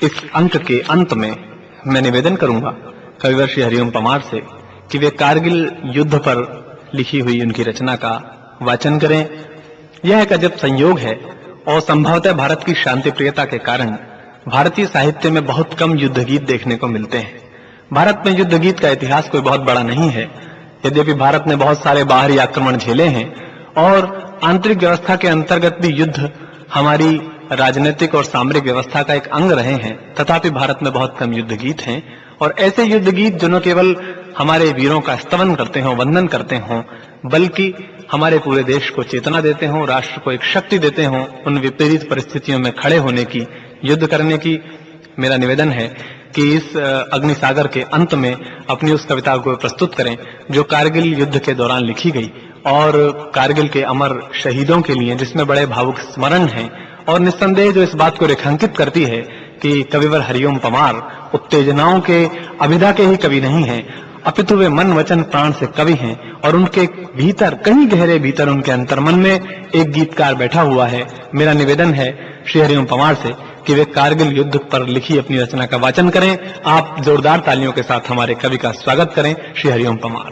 इस अंक के अंत में मैं निवेदन करूंगा कविवर श्री हरिओम परमार से कि वे कारगिल युद्ध पर लिखी हुई उनकी रचना का वाचन करें। यह एक अजब संयोग है और संभवतः भारत की शांति प्रियता के कारण भारतीय साहित्य में बहुत कम युद्ध गीत देखने को मिलते हैं। भारत में युद्ध गीत का इतिहास कोई बहुत बड़ा नहीं है, यद्यपि भारत ने बहुत सारे बाहरी आक्रमण झेले हैं और आंतरिक व्यवस्था के अंतर्गत भी युद्ध हमारी राजनीतिक और सामरिक व्यवस्था का एक अंग रहे हैं, तथापि भारत में बहुत कम युद्ध गीत हैं। और ऐसे युद्ध गीत जो न केवल हमारे वीरों का स्तवन करते हों, वंदन करते हों, बल्कि हमारे पूरे देश को चेतना देते हों, राष्ट्र को एक शक्ति देते हों, उन विपरीत परिस्थितियों में खड़े होने की, युद्ध करने की। मेरा निवेदन है कि इस अग्निसागर के अंत में अपनी उस कविता को प्रस्तुत करें जो कारगिल युद्ध के दौरान लिखी गई और कारगिल के अमर शहीदों के लिए, जिसमें बड़े भावुक स्मरण हैं और निस्संदेह जो इस बात को रेखांकित करती है कि कविवर हरिओम परमार उत्तेजनाओं के, अभिधा के ही कवि नहीं हैं, अपितु वे मन वचन प्राण से कवि हैं और उनके भीतर, कहीं गहरे भीतर, उनके अंतर्मन में एक गीतकार बैठा हुआ है। मेरा निवेदन है श्री हरिओम परमार से कि वे कारगिल युद्ध पर लिखी अपनी रचना का वाचन करें। आप जोरदार तालियों के साथ हमारे कवि का स्वागत करें, श्री हरिओम परमार।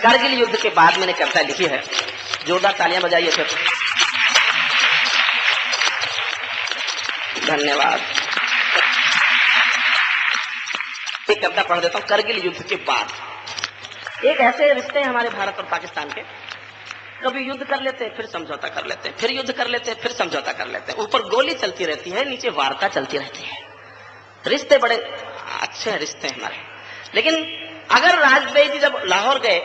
कारगिल युद्ध के बाद मैंने कविता लिखी है, जोरदार तालियां बजाइए फिर। धन्यवाद। एक कविता पढ़ देता हूं। कारगिल युद्ध के बाद एक ऐसे रिश्ते हैं हमारे भारत और पाकिस्तान के, कभी युद्ध कर लेते हैं, फिर समझौता कर लेते हैं, फिर युद्ध कर लेते हैं, फिर समझौता कर लेते हैं। ऊपर गोली चलती रहती है, नीचे वार्ता चलती रहती है। रिश्ते बड़े अच्छे रिश्ते हैं हमारे। लेकिन अगर राजबाई जी जब लाहौर गए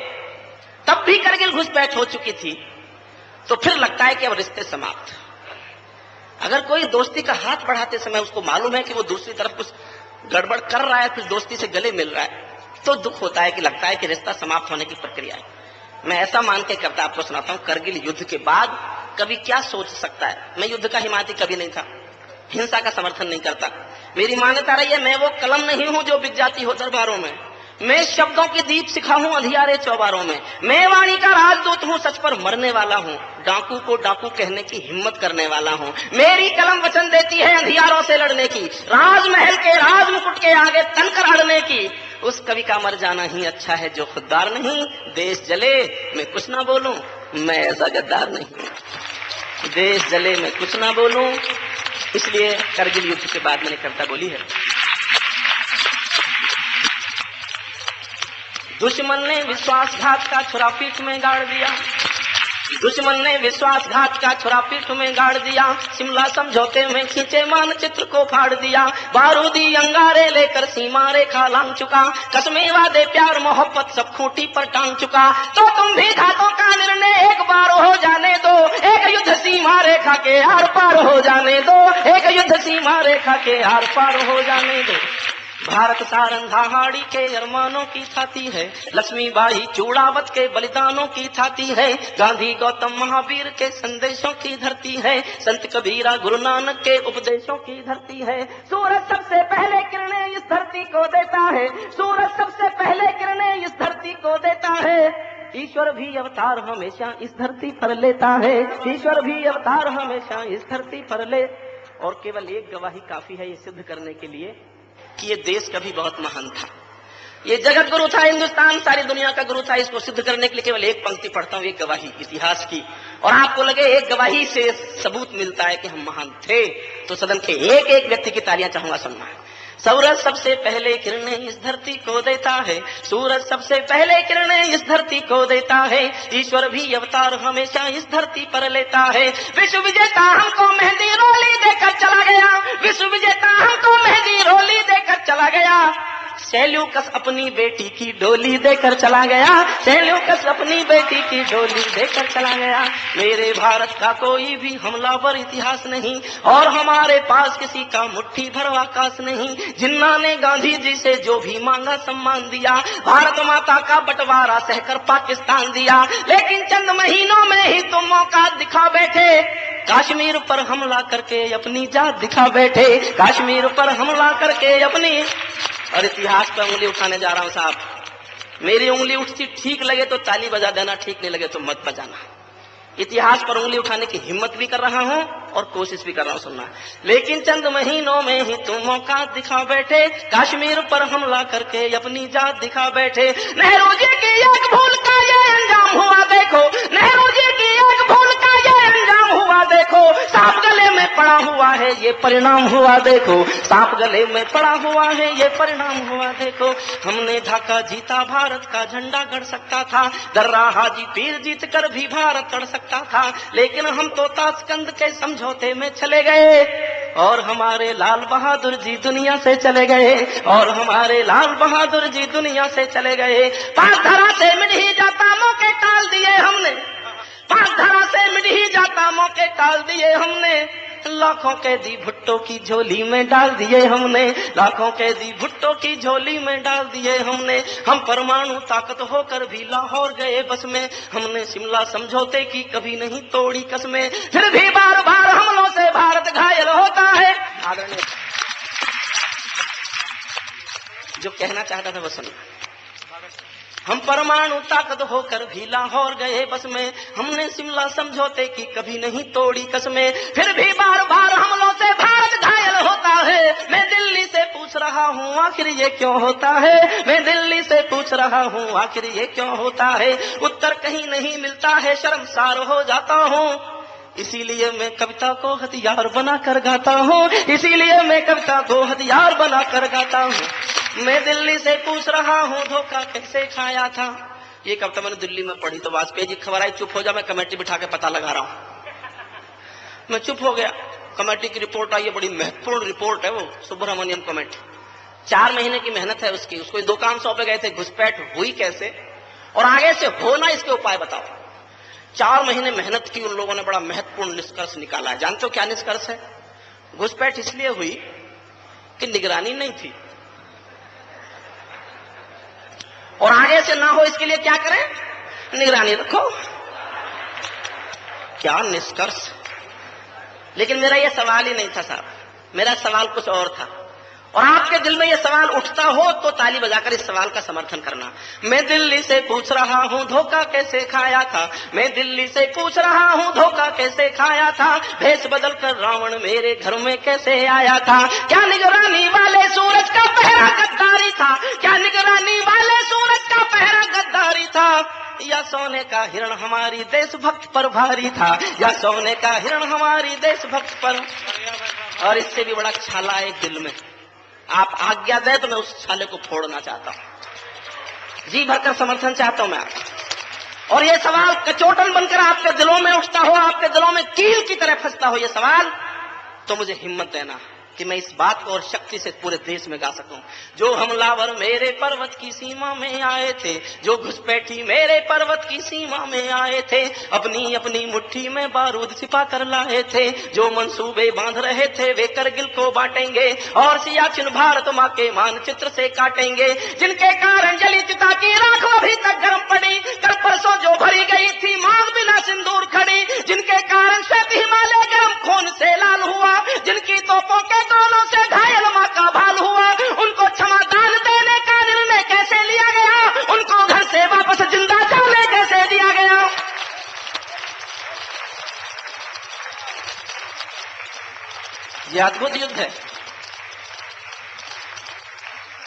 तब भी कारगिल घुसपैठ हो चुकी थी, तो फिर लगता है कि अब रिश्ते समाप्त। अगर कोई दोस्ती का हाथ बढ़ाते समय उसको मालूम है कि वो दूसरी तरफ कुछ गड़बड़ कर रहा है, फिर दोस्ती से गले मिल रहा है, तो दुख होता है कि लगता है कि रिश्ता समाप्त होने की प्रक्रिया है। मैं ऐसा मान के कविता आपको सुनाता हूं। कारगिल युद्ध के बाद कभी क्या सोच सकता है। मैं युद्ध का हिमायती कभी नहीं था, हिंसा का समर्थन नहीं करता। मेरी मान्यता रही है, मैं वो कलम नहीं हूं जो बिक जाती हो दरबारों में। मैं शब्दों के दीप सिखा हूं अंधियारे चौबारों में। मैं वाणी का राजदूत हूं, सच पर मरने वाला हूं, डाकू को डाकू कहने की हिम्मत करने वाला हूं। मेरी कलम वचन देती है अंधियारों से लड़ने की, राजमहल के राज मुकुट के आगे तनकर अड़ने की। उस कवि का मर जाना ही अच्छा है जो खुददार नहीं। देश जले मैं कुछ ना बोलूं, मैं ऐसा गद्दार नहीं। देश जले मैं कुछ ना बोलूं, इसलिए कारगिल युद्ध के बाद मैंने कविता बोली है। दुश्मन ने विश्वासघात का छुरा पीठ में गाड़ दिया, दुश्मन ने विश्वासघात का छुरा पीठ में गाड़ दिया। शिमला समझौते में खींचे मानचित्र को फाड़ दिया। बारूदी अंगारे लेकर सीमा रेखा लांग चुका, कसमें वादे प्यार मोहब्बत सब खूंटी पर टांग चुका। तो तुम भी घातों का निर्णय एक बार हो जाने दो, एक युद्ध सीमा रेखा के आर पार हो जाने दो, एक युद्ध सीमा रेखा के आर पार हो जाने दो। भारत सारंगहाड़ी के अरमानों की छाती है, लक्ष्मीबाई चूड़ावत के बलिदानों की छाती है, गांधी गौतम महावीर के संदेशों की धरती है, संत कबीरा गुरु नानक के उपदेशों की धरती है। सूरज सबसे पहले किरणें इस धरती को देता है, सूरज सबसे पहले किरणें इस धरती को देता है। ईश्वर भी अवतार हमेशा इस धरती पर लेता है, ईश्वर भी अवतार हमेशा इस धरती पर ले। और केवल एक गवाही काफी है ये सिद्ध करने के लिए कि ये देश कभी बहुत महान था, ये जगत गुरु था, हिंदुस्तान सारी दुनिया का गुरु था। इसको सिद्ध करने के लिए केवल एक पंक्ति पढ़ता हूं, एक गवाही इतिहास की, और आपको लगे एक गवाही से सबूत मिलता है कि हम महान थे, तो सदन के एक एक व्यक्ति की तालियां चाहूंगा सुनना है। सूरज सबसे पहले किरणें इस धरती को देता है, सूरज सबसे पहले किरणें इस धरती को देता है, ईश्वर भी अवतार हमेशा इस धरती पर लेता है। विश्व विजेता हमको मेहंदी रोली देकर चला गया, विश्व विजेता हमको मेहंदी रोली देकर चला गया। सेल्यूकस अपनी बेटी की डोली देकर चला गया, सेल्यूकस अपनी बेटी की डोली देकर चला गया। मेरे भारत का कोई भी हमलावर इतिहास नहीं, और हमारे पास किसी का मुट्ठी भर आकाश नहीं। जिन्ना ने गांधी जी से जो भी मांगा सम्मान दिया, भारत माता का बंटवारा सहकर पाकिस्तान दिया। लेकिन चंद महीनों में ही तुम मौका दिखा बैठे, कश्मीर पर हमला करके अपनी जात दिखा बैठे, कश्मीर पर हमला करके अपनी। और इतिहास पर उंगली उठाने जा रहा हूं साहब, मेरी उंगली उठती ठीक लगे तो ताली बजा देना, ठीक नहीं लगे तो मत बजाना। इतिहास पर उंगली उठाने की हिम्मत भी कर रहा हूं और कोशिश भी कर रहा हूं सुनना। लेकिन चंद महीनों में ही तुम मौका दिखा बैठे, कश्मीर पर हमला करके अपनी जात दिखा बैठे। नेहरू जी की एक भूल का ये अंजाम हुआ देखो, नेहरू जी की एक भूल का ये अंजाम हुआ देखो। सांप गले में पड़ा हुआ है ये परिणाम हुआ देखो, सांप गले में पड़ा हुआ है ये परिणाम हुआ देखो। हमने ढाका जीता, भारत का झंडा गड़ सकता था, दर्रा हाजी पीर जीत कर भी भारत लड़ सकता था। लेकिन हम तो ताशकंद के समझौते में चले गए और हमारे लाल बहादुर जी दुनिया से चले गए, और हमारे लाल बहादुर जी दुनिया से चले गए। पाक धरा से मिट ही जाता मौके टाल दिए हमने, पाक धरा से मिट ही जाता मौके टाल दिए हमने। लाखों कैदी भुट्टो की झोली में डाल दिए हमने, लाखों कैदी भुट्टो की झोली में डाल दिए हमने। हम परमाणु ताकत होकर भी लाहौर गए बस में, हमने शिमला समझौते की कभी नहीं तोड़ी कसमें। फिर भी बार बार हमलों से भारत घायल होता है। आदरणीय जो कहना चाहता था वो सुनो। हम परमाणु ताकत होकर भी लाहौर गए बस में, हमने शिमला समझौते की कभी नहीं तोड़ी कसमें। फिर भी बार बार हमलों से भारत घायल होता है। मैं दिल्ली से पूछ रहा हूँ आखिर ये क्यों होता है, मैं दिल्ली से पूछ रहा हूँ आखिर ये क्यों होता है। उत्तर कहीं नहीं मिलता है, शर्मसार हो जाता हूँ। इसीलिए मैं कविता को हथियार बना कर गाता हूँ, इसीलिए मैं कविता को हथियार बना कर गाता हूँ। मैं दिल्ली से पूछ रहा हूँ धोखा कैसे खाया था। ये कविता मैंने दिल्ली में पढ़ी तो वाजपेयी जी खबर आई, चुप हो जा, मैं कमेटी बिठा के पता लगा रहा हूँ। मैं चुप हो गया। कमेटी की रिपोर्ट आई है, बड़ी महत्वपूर्ण रिपोर्ट है वो, सुब्रमण्यम कमेटी। 4 महीने की मेहनत है उसकी। उसको 2 काम सौंपे गए थे, घुसपैठ हुई कैसे और आगे से हो ना इसके उपाय बताओ। 4 महीने मेहनत की उन लोगों ने, बड़ा महत्वपूर्ण निष्कर्ष निकाला है। जानते हो क्या निष्कर्ष है? घुसपैठ इसलिए हुई कि निगरानी नहीं थी, और आगे से ना हो इसके लिए क्या करें? निगरानी रखो। क्या निष्कर्ष। लेकिन मेरा यह सवाल ही नहीं था साहब, मेरा सवाल कुछ और था। और आपके दिल में यह सवाल उठता हो तो ताली बजाकर इस सवाल का समर्थन करना। मैं दिल्ली से पूछ रहा हूँ धोखा कैसे खाया था, मैं दिल्ली से पूछ रहा हूँ धोखा कैसे खाया था। भेष बदल कर रावण मेरे घर में कैसे आया था। क्या निगरानी वाले सूरज का पहरा गद्दारी था, क्या निगरानी वाले सूरज का पहरा गद्दारी था। या सोने का हिरण हमारी देशभक्त पर भारी था, या सोने का हिरण हमारी देशभक्त पर। और इससे भी बड़ा छाला है दिल में, आप आज्ञा दे तो मैं उस छाले को फोड़ना चाहता हूं, जी भरकर समर्थन चाहता हूं मैं आपका। और ये सवाल कचोटन बनकर आपके दिलों में उठता हो, आपके दिलों में कील की तरह फंसता हो ये सवाल, तो मुझे हिम्मत देना कि मैं इस बात को और शक्ति से पूरे देश में गा सकूं। जो हमलावर मेरे पर्वत की सीमा में आए थे, जो घुसपैठी मेरे पर्वत की सीमा में आए थे, अपनी अपनी मुट्ठी में बारूद छिपा कर लाए थे। जो मंसूबे बांध रहे थे वे करगिल को बांटेंगे और सियाचिन भारत माँ के मानचित्र से काटेंगे। जिनके कारण जली चिता की राख अभी तक गर्म पड़ी, कल परसों जो भरी गई थी मांग बिना सिंदूर खड़ी। जिनके कारण श्वेत हिमालय गर्म खून से लाल हुआ, जिनकी तोपों के दोनों से घायल माँ का भाल हुआ। उनको क्षमादान देने का निर्णय कैसे लिया गया, उनको घर से वापस जिंदा जाने कैसे दिया गया। यह अद्भुत युद्ध है।